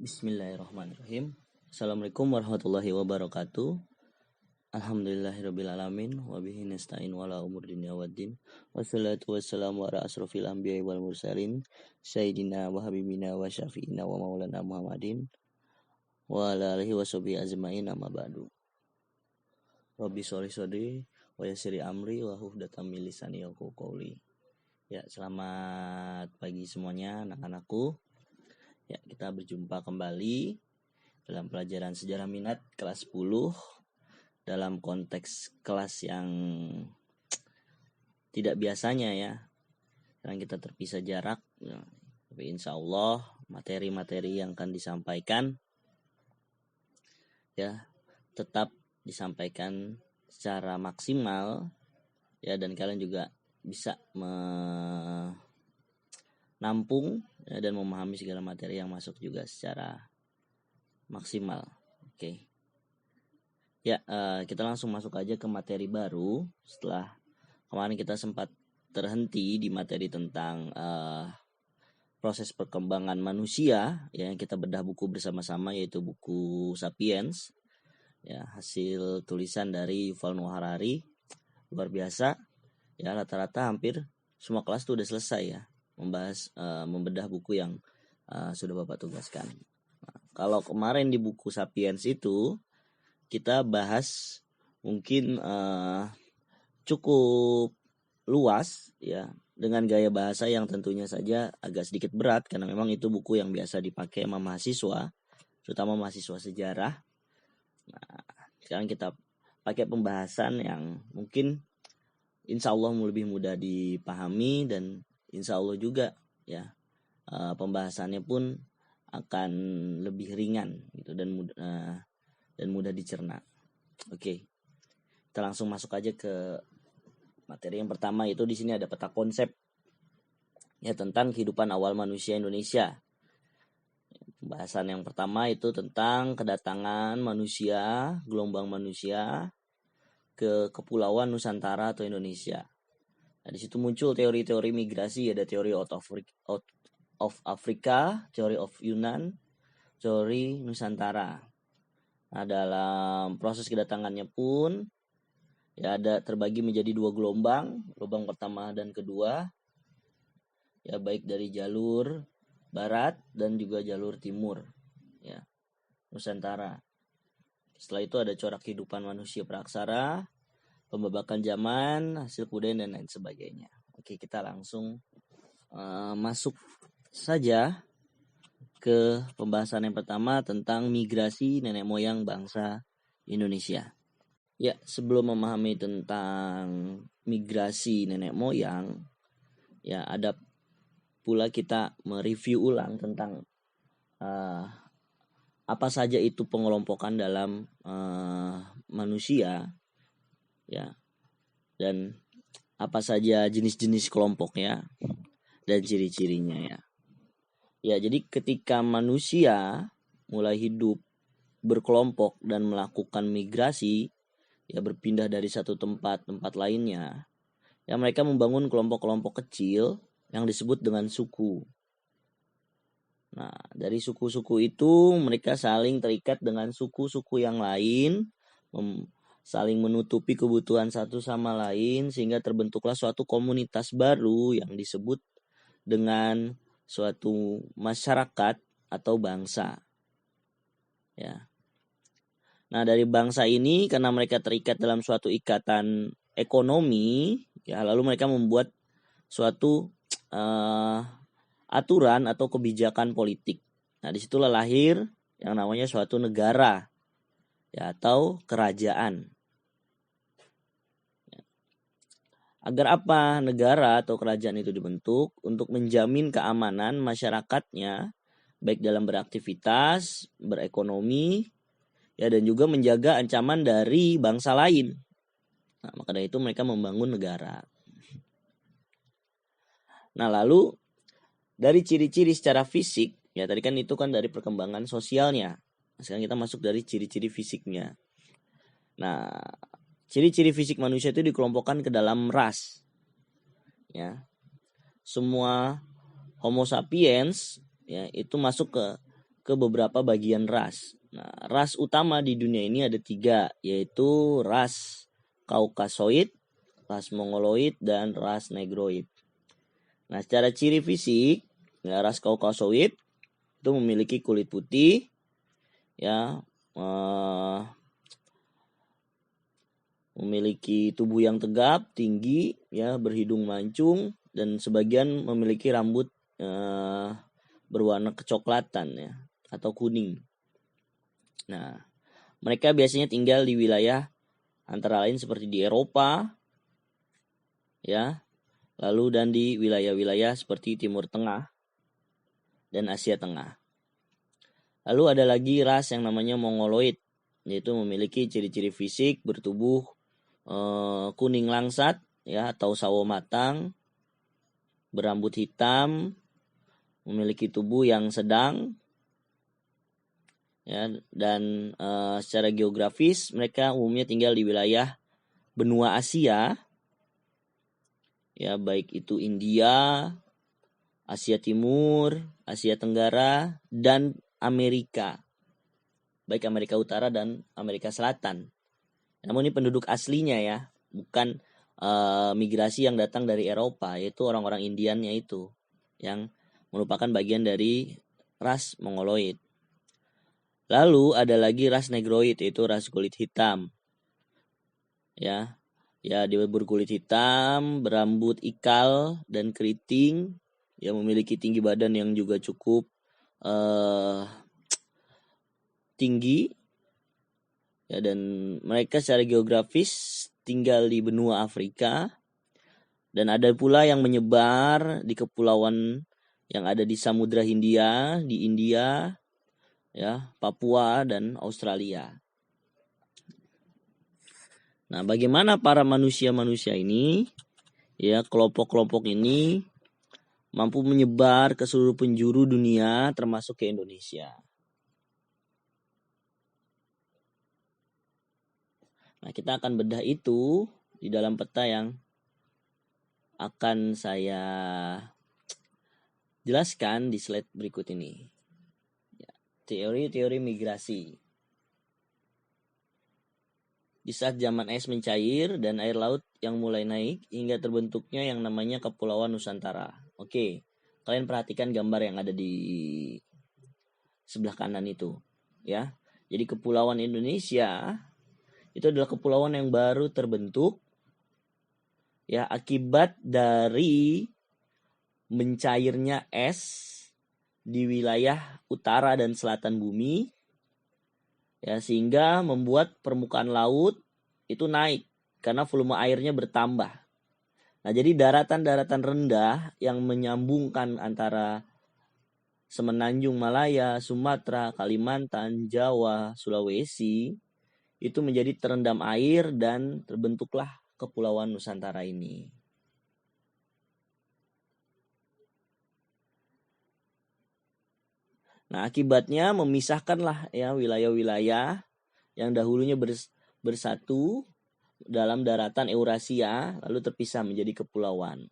Bismillahirrahmanirrahim. Assalamualaikum warahmatullahi wabarakatuh. Alhamdulillahirrabbilalamin. Wabihi nasta'in wala umur dunia waddin. Wassalatu wassalamu ala asrofil anbiya wal mursalin. Sayyidina wa habibina wa syafi'ina wa maulana Muhammadin. Wa ala alihi wa sahbihi azma'in amma ba'du. Rabbi sholli shodri wa yassiri amri wa hufdatam min lisani yafqahu qawli. Ya, selamat pagi semuanya anak-anakku. Ya, kita berjumpa kembali dalam pelajaran sejarah minat kelas 10 dalam konteks kelas yang tidak biasanya ya. Karena kita terpisah jarak. Ya, tapi insya Allah materi-materi yang akan disampaikan ya tetap disampaikan secara maksimal ya, dan kalian juga bisa menampung ya, dan memahami segala materi yang masuk juga secara maksimal. Oke. Ya, kita langsung masuk aja ke materi baru. Setelah kemarin kita sempat terhenti di materi tentang proses perkembangan manusia ya, yang kita bedah buku bersama-sama, yaitu buku Sapiens ya, hasil tulisan dari Yuval Noah Harari. Luar biasa ya, rata-rata hampir semua kelas tuh udah selesai ya membahas membedah buku yang sudah Bapak tugaskan. Nah, kalau kemarin di buku Sapiens itu kita bahas mungkin cukup luas ya, dengan gaya bahasa yang tentunya saja agak sedikit berat karena memang itu buku yang biasa dipakai sama mahasiswa, terutama mahasiswa sejarah. Nah, sekarang kita pakai pembahasan yang mungkin insya Allah lebih mudah dipahami, dan insya Allah juga ya pembahasannya pun akan lebih ringan gitu dan mudah dicerna. Oke, kita langsung masuk aja ke materi yang pertama. Itu di sini ada peta konsep ya tentang kehidupan awal manusia Indonesia. Pembahasan yang pertama itu tentang kedatangan manusia, gelombang manusia ke kepulauan Nusantara atau Indonesia. Nah, di situ muncul teori-teori migrasi, ada teori out of Africa, teori of Yunan, teori Nusantara. Nah, dalam proses kedatangannya pun ya ada terbagi menjadi dua gelombang pertama dan kedua ya, baik dari jalur barat dan juga jalur timur ya, Nusantara. Setelah itu ada corak kehidupan manusia praksara, pembabakan zaman, hasil kebudayaan, dan lain sebagainya. Oke, kita langsung masuk saja ke pembahasan yang pertama tentang migrasi nenek moyang bangsa Indonesia. Ya, sebelum memahami tentang migrasi nenek moyang, ya ada pula kita mereview ulang tentang apa saja itu pengelompokan dalam manusia ya, dan apa saja jenis-jenis kelompoknya dan ciri-cirinya ya. Ya, jadi ketika manusia mulai hidup berkelompok dan melakukan migrasi ya, berpindah dari satu tempat lainnya ya, mereka membangun kelompok-kelompok kecil yang disebut dengan suku. Nah, dari suku-suku itu mereka saling terikat dengan suku-suku yang lain, saling menutupi kebutuhan satu sama lain, sehingga terbentuklah suatu komunitas baru yang disebut dengan suatu masyarakat atau bangsa. Ya. Nah, dari bangsa ini karena mereka terikat dalam suatu ikatan ekonomi, ya, lalu mereka membuat suatu aturan atau kebijakan politik. Nah, disitulah lahir yang namanya suatu negara ya, atau kerajaan. Agar apa negara atau kerajaan itu dibentuk? Untuk menjamin keamanan masyarakatnya, baik dalam beraktivitas, berekonomi, ya, dan juga menjaga ancaman dari bangsa lain. Nah, maka dari itu mereka membangun negara. Nah, lalu dari ciri-ciri secara fisik, ya tadi kan itu kan dari perkembangan sosialnya. Sekarang kita masuk dari ciri-ciri fisiknya. Nah, ciri-ciri fisik manusia itu dikelompokkan ke dalam ras. Ya. Semua Homo sapiens ya itu masuk ke ke beberapa bagian ras. Nah, ras utama di dunia ini ada 3, yaitu ras Kaukasoid, ras Mongoloid, dan ras Negroid. Nah, secara ciri fisik, ya, ras Kaukasoid itu memiliki kulit putih, ya, memiliki tubuh yang tegap, tinggi, ya, berhidung mancung, dan sebagian memiliki rambut berwarna kecoklatan, ya, atau kuning. Nah, mereka biasanya tinggal di wilayah antara lain seperti di Eropa, ya, lalu dan di wilayah-wilayah seperti Timur Tengah dan Asia Tengah. Lalu ada lagi ras yang namanya Mongoloid, yaitu memiliki ciri-ciri fisik bertubuh kuning langsat, ya, atau sawo matang, berambut hitam, memiliki tubuh yang sedang, ya, dan secara geografis mereka umumnya tinggal di wilayah benua Asia, ya, baik itu India, Asia Timur, Asia Tenggara, dan Amerika, baik Amerika Utara dan Amerika Selatan. Namun ini penduduk aslinya, ya, bukan migrasi yang datang dari Eropa, yaitu orang-orang Indiannya itu yang merupakan bagian dari ras Mongoloid. Lalu ada lagi ras Negroid, yaitu ras kulit hitam, ya, dia berkulit hitam, berambut ikal dan keriting, ya, memiliki tinggi badan yang juga cukup tinggi, ya, dan mereka secara geografis tinggal di benua Afrika, dan ada pula yang menyebar di kepulauan yang ada di Samudra Hindia, di India, ya, Papua, dan Australia. Nah, bagaimana para manusia-manusia ini, ya, kelompok-kelompok ini mampu menyebar ke seluruh penjuru dunia termasuk ke Indonesia. Nah, kita akan bedah itu di dalam peta yang akan saya jelaskan di slide berikut ini. Ya, teori-teori migrasi. Di saat zaman es mencair dan air laut yang mulai naik hingga terbentuknya yang namanya Kepulauan Nusantara. Oke, kalian perhatikan gambar yang ada di sebelah kanan itu, ya. Jadi Kepulauan Indonesia itu adalah kepulauan yang baru terbentuk, ya, akibat dari mencairnya es di wilayah utara dan selatan bumi, ya, sehingga membuat permukaan laut itu naik karena volume airnya bertambah. Nah, jadi daratan-daratan rendah yang menyambungkan antara Semenanjung Malaya, Sumatera, Kalimantan, Jawa, Sulawesi itu menjadi terendam air dan terbentuklah Kepulauan Nusantara ini. Nah, akibatnya memisahkanlah, ya, wilayah-wilayah yang dahulunya bersatu dalam daratan Eurasia lalu terpisah menjadi kepulauan.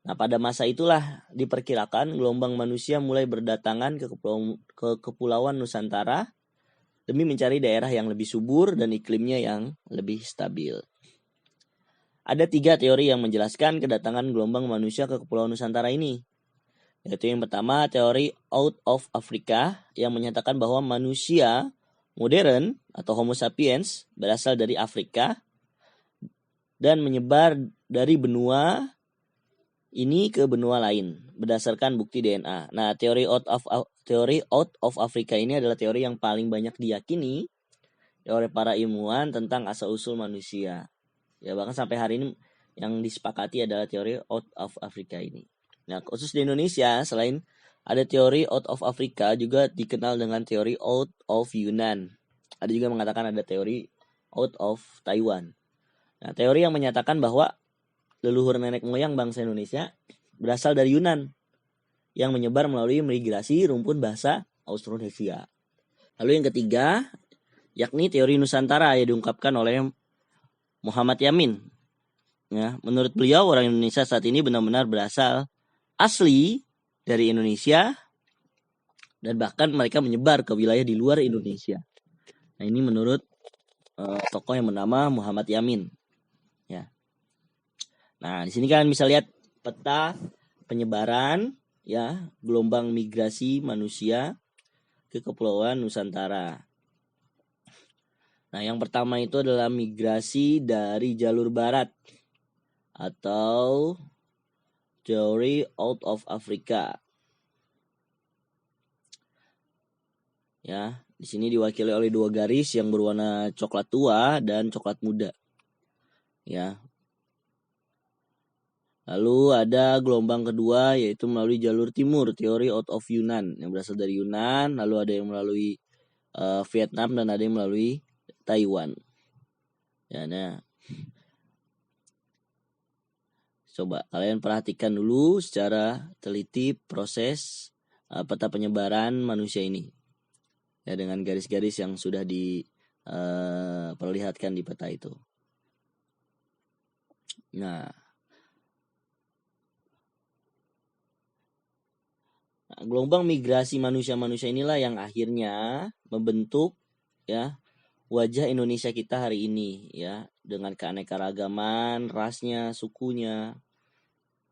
Nah, pada masa itulah diperkirakan gelombang manusia mulai berdatangan ke Kepulauan Nusantara demi mencari daerah yang lebih subur dan iklimnya yang lebih stabil. Ada 3 teori yang menjelaskan kedatangan gelombang manusia ke Kepulauan Nusantara ini. Yaitu yang pertama, teori Out of Africa yang menyatakan bahwa manusia modern atau Homo sapiens berasal dari Afrika dan menyebar dari benua ini ke benua lain berdasarkan bukti DNA. Nah, teori out of Africa ini adalah teori yang paling banyak diyakini oleh para ilmuwan tentang asal-usul manusia. Ya, bahkan sampai hari ini yang disepakati adalah teori out of Africa ini. Nah, khusus di Indonesia, selain ada teori out of Africa, juga dikenal dengan teori out of Yunan. Ada juga mengatakan ada teori out of Taiwan. Nah, teori yang menyatakan bahwa leluhur nenek moyang bangsa Indonesia berasal dari Yunan yang menyebar melalui migrasi rumpun bahasa Austronesia. Lalu yang ketiga, yakni teori Nusantara yang diungkapkan oleh Muhammad Yamin. Ya, menurut beliau orang Indonesia saat ini benar-benar berasal asli dari Indonesia dan bahkan mereka menyebar ke wilayah di luar Indonesia. Nah, ini menurut tokoh yang bernama Muhammad Yamin. Ya. Nah, di sini kalian bisa lihat peta penyebaran ya gelombang migrasi manusia ke Kepulauan Nusantara. Nah, yang pertama itu adalah migrasi dari jalur barat atau Theory out of Africa. Ya, di sini diwakili oleh dua garis yang berwarna coklat tua dan coklat muda. Ya. Lalu ada gelombang kedua yaitu melalui jalur timur, Theory out of Yunan, yang berasal dari Yunan, lalu ada yang melalui Vietnam dan ada yang melalui Taiwan. Ya, nah. Coba kalian perhatikan dulu secara teliti proses peta penyebaran manusia ini. Ya, dengan garis-garis yang sudah diperlihatkan di peta itu. Nah, gelombang migrasi manusia-manusia inilah yang akhirnya membentuk ya wajah Indonesia kita hari ini ya, dengan keanekaragaman rasnya, sukunya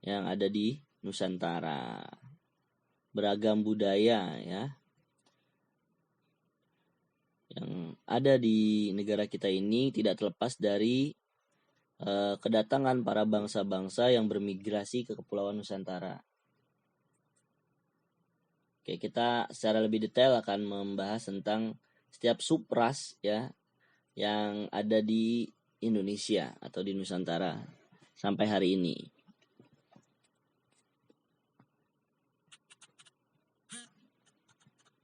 yang ada di Nusantara. Beragam budaya ya yang ada di negara kita ini tidak terlepas dari kedatangan para bangsa-bangsa yang bermigrasi ke Kepulauan Nusantara. Oke, kita secara lebih detail akan membahas tentang setiap subras ya yang ada di Indonesia atau di Nusantara sampai hari ini.